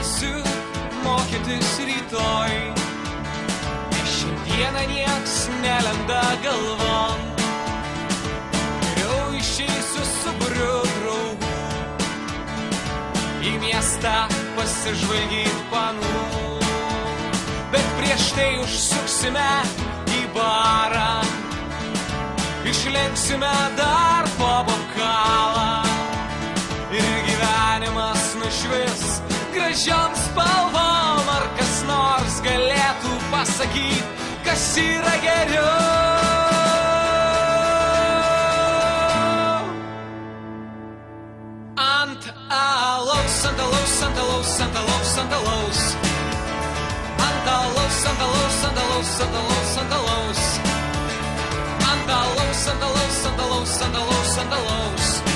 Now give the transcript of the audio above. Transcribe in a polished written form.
eisiu mokytis rytoj. Šiandieną nieks nelenda galvon. Geriau išeisiu su būriu draugų į miestą pasižvalgyt panų. Bet prieš tai užsuksime į barą, išlenksime dar po bokalą ir gyvenimas nušvis gražiom spalvom. Ar kas nors galėtų pasakyt, kas yra geriau? Ant alaus, ant alaus, ant alaus, ant alaus, ant alaus. Ant alaus, ant alaus, ant alaus, ant alaus, ant alaus. Ant alaus, ant alaus, ant alaus, ant alaus, ant alaus.